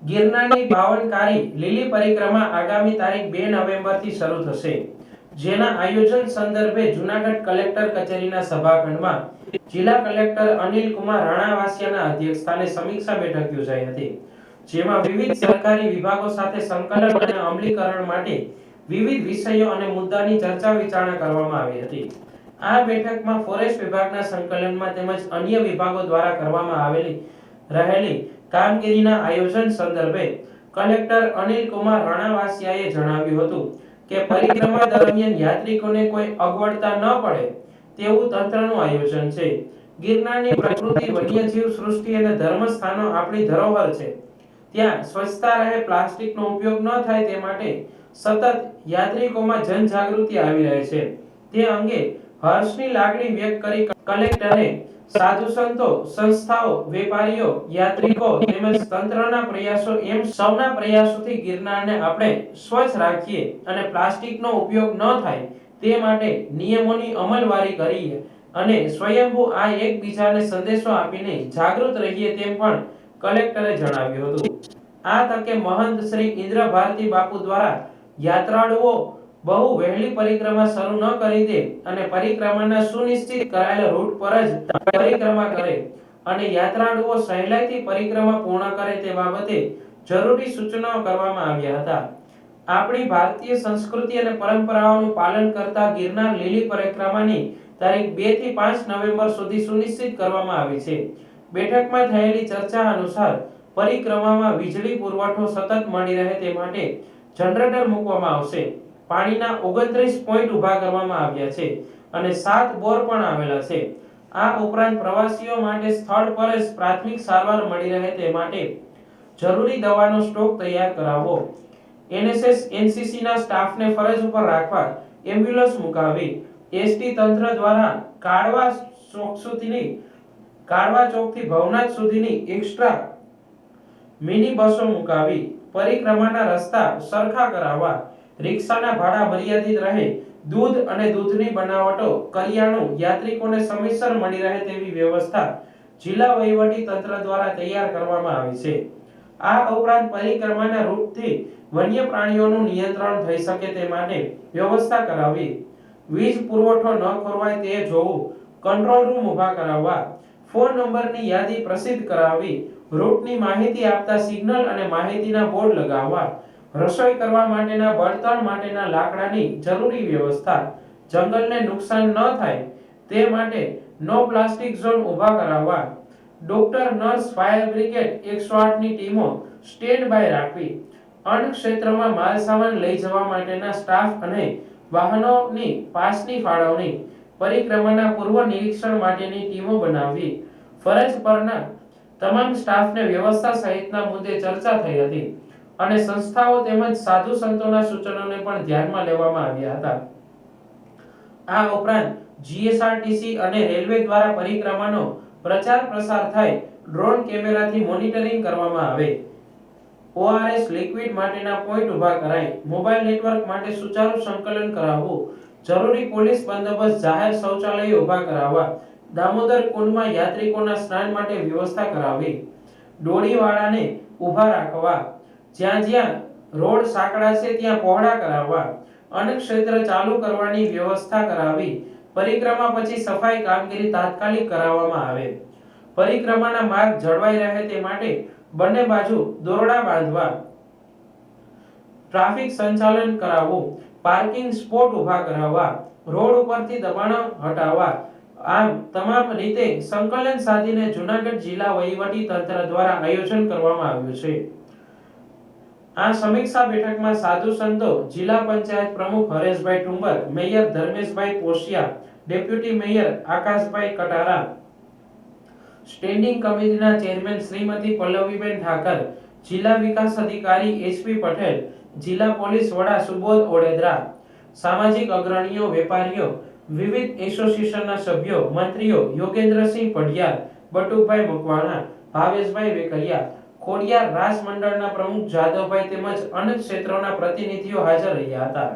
ગિરનારની પાવનકારી લીલી પરિક્રમા આગામી તારીખ 2 નવેમ્બરથી શરૂ થશે, જેના આયોજન સંદર્ભે જૂનાગઢ કલેક્ટર કચેરીના સભાખંડમાં જિલ્લા કલેક્ટર અનિલ કુમાર રાણાવાસિયાના અધ્યક્ષસ્થાને સમીક્ષા બેઠક યોજાઈ હતી, જેમાં વિવિધ સરકારી વિભાગો સાથે સંકલન અને અમલીકરણ માટે વિવિધ વિષયો અને મુદ્દાની ચર્ચા વિચારણા કરવામાં આવી હતી. આ બેઠકમાં ફોરેસ્ટ વિભાગના સંકલનમાં તેમજ અન્ય વિભાગો દ્વારા કરવામાં રહેલી કામગીરીના આયોજન સંદર્ભે કલેક્ટર અનિલ કુમાર રાણાવાસિયાએ જણાવ્યું હતું કે પરિક્રમા દરમિયાન યાત્રિકોને કોઈ અગવડતા ન પડે તેવું તંત્રનું આયોજન છે. ગિરનારની પ્રકૃતિ, વન્યજીવ સૃષ્ટિ અને ધર્મસ્થાનો આપણી ધરોહર છે. ત્યાં સ્વચ્છતા રહે, પ્લાસ્ટિકનો ઉપયોગ ન થાય તે માટે સતત યાત્રિકોમાં જનજાગૃતિ આવી રહે છે. તે અંગે હર્ષની લાગણી વ્યક્ત કરી કલેક્ટરે સાધુ સંતો, સંસ્થાઓ, વેપારીઓ, યાત્રિકો તેમજ તંત્રના પ્રયાસો એમ સૌના પ્રયાસોથી ગિરનારને આપણે સ્વચ્છ રાખીએ અને પ્લાસ્ટિકનો ઉપયોગ ન થાય તે માટે નિયમોની અમલવારી કરીએ અને સ્વયંભૂ આ એકબીજાને સંદેશો આપીને જાગૃત રહીએ તેમ પણ કલેક્ટરે જણાવ્યું હતું. આ તકે મહંત શ્રી ઇન્દ્ર ભારતી બાપુ દ્વારા યાત્રાળુઓ બહુ વહેલી પરિક્રમા શરૂ ન કરી દે અને પરિક્રમાના સુનિશ્ચિત કરાયેલા રૂટ પર જ પરિક્રમા કરે અને યાત્રાળુઓ સહેલાઈથી પરિક્રમા પૂર્ણ કરે તે બાબતે જરૂરી સૂચનાઓ કરવામાં આવ્યા હતા. આપણી ભારતીય સંસ્કૃતિ અને પરંપરાઓનું પાલન કરતા ગિરનાર લીલી પરિક્રમાની તારીખ 2 થી 5 નવેમ્બર સુધી સુનિશ્ચિત કરવામાં આવી છે. બેઠકમાં થયેલી ચર્ચા અનુસાર પરિક્રમામાં વીજળી પુરવઠો સતત મળી રહે તે માટે જનરેટર મૂકવામાં આવશે. પાણીના 29 પોઈન્ટ ઊભા કરવામાં આવ્યા છે અને 7 બોર પણ આવેલા છે. આ ઉપરાંત પ્રવાસીઓ માટે સ્થળ પર જ પ્રાથમિક સારવાર મળી રહે તે માટે જરૂરી દવાનો સ્ટોક તૈયાર કરાવવો. એનએસએસ એનસીસી ના સ્ટાફને ફરજ ઉપર રાખવા એમ્બ્યુલન્સ મુકાવી. એસટી તંત્ર દ્વારા કાળવા ચોકથી ભવનાથ સુધીની એક્સ્ટ્રા મિની બસો મુકાવી. પરિક્રમાના રસ્તા સરખા કરાવવા. રિક્ષાના ભાડા મર્યાદિત રહે. દૂધ અને દૂધની બનાવટો, કરિયાણું યાત્રિકોને સમયસર મળી રહે તેવી વ્યવસ્થા જિલ્લા વહીવટી તંત્ર દ્વારા તૈયાર કરવામાં આવી છે. આ ઉપરાંત પરિક્રમાના રૂટથી વન્ય પ્રાણીઓનું નિયંત્રણ થઈ શકે તે માટે વ્યવસ્થા કરાવવી. વીજ પુરવઠો ન ખોરવાય તે જોવું. કંટ્રોલ રૂમ ઊભા કરાવવા. ફોન નંબરની યાદી પ્રસિદ્ધ કરાવવી. રૂટની માહિતી આપતા સિગ્નલ અને માહિતીના બોર્ડ લગાવવા. રસોઈ કરવા માટેના બળતણ માટેના લાકડાની જરૂરી વ્યવસ્થા. જંગલને નુકસાન ન થાય તે માટે નો પ્લાસ્ટિક ઝોન ઊભા કરાવવા. ડોક્ટર, નર્સ, ફાયર બ્રિગેડ 108 ની ટીમો સ્ટેન્ડ બાય રાખવી. અન્ય ક્ષેત્રમાં માલ સામાન લઈ જવા માટેના સ્ટાફ અને વાહનોની પાસની ફાળવણી. પરિક્રમાના પૂર્વ નિરીક્ષણ માટેની ટીમો બનાવવી. ફરજ પરના તમામ સ્ટાફને વ્યવસ્થા સહિતના મુદ્દે ચર્ચા થઈ હતી અને સંસ્થાઓ તેમજ સાધુ સંતોના સૂચનોને પણ ધ્યાનમાં લેવામાં આવ્યા હતા. આ ઉપરાંત જીએસઆરટીસી અને રેલવે દ્વારા પરિક્રમાનો પ્રચાર પ્રસાર થાય, ડ્રોન કેમેરાથી મોનિટરિંગ કરવામાં આવે. ઓઆરએસ લિક્વિડ માટેના પોઈન્ટ ઊભા કરાય. મોબાઈલ નેટવર્ક માટે સુચારુ સંકલન કરાવવું. જરૂરી પોલીસ બંદોબસ્ત, જાહેર શૌચાલયો ઊભા કરાવવા. દામોદર કુંડમાં યાત્રિકોના સ્નાન માટે વ્યવસ્થા કરાવવી. ડોળીવાળાને ઊભા રાખવા. જ્યાં રોડ સાંકડા છે ત્યાં પહોળા કરાવવા. અન્ય ક્ષેત્ર ચાલુ કરવાની વ્યવસ્થા કરાવી. પરિક્રમા પછી સફાઈ કામગીરી તાત્કાલિક કરાવવામાં આવે. પરિક્રમાના માર્ગ જળવાઈ રહે તે માટે બંને બાજુ દોરડા બાંધવા. ટ્રાફિક સંચાલન કરાવવું. પાર્કિંગ સ્પોટ ઊભા કરાવવા. રોડ ઉપરથી દબાણો હટાવવા. આમ તમામ રીતે સંકલન સાધીને જૂનાગઢ જિલ્લા વહીવટી તંત્ર દ્વારા આયોજન કરવામાં આવ્યું છે. આ સમીક્ષા બેઠકમાં સાધુ સંતો, જિલ્લા પંચાયત પ્રમુખ Hareshbhai Thumbar, mayor Dharmeshbhai પોશિયા, deputy mayor આકાશભાઈ Katara, standing કમિટીના ચેરમેન શ્રીમતી પલ્લવીબેન ઠાકર, જિલ્લા વિકાસ અધિકારી એચપી પટેલ, જિલ્લા પોલીસ વડા સુબોધ ઓડેદરા, સામાજિક અગ્રણીઓ, વેપારીઓ, વિવિધ એસોસિએશનના સભ્યો, મંત્રીઓ યોગેન્દ્રસિંહ પઢિયાર, બટુભાઈ મકવાણા, ભાવેશભાઈ વેકરિયા, ખોડિયાર રાસ મંડળના પ્રમુખ જાદવભાઈ તેમજ અનેક ક્ષેત્રોના પ્રતિનિધિઓ હાજર રહ્યા હતા.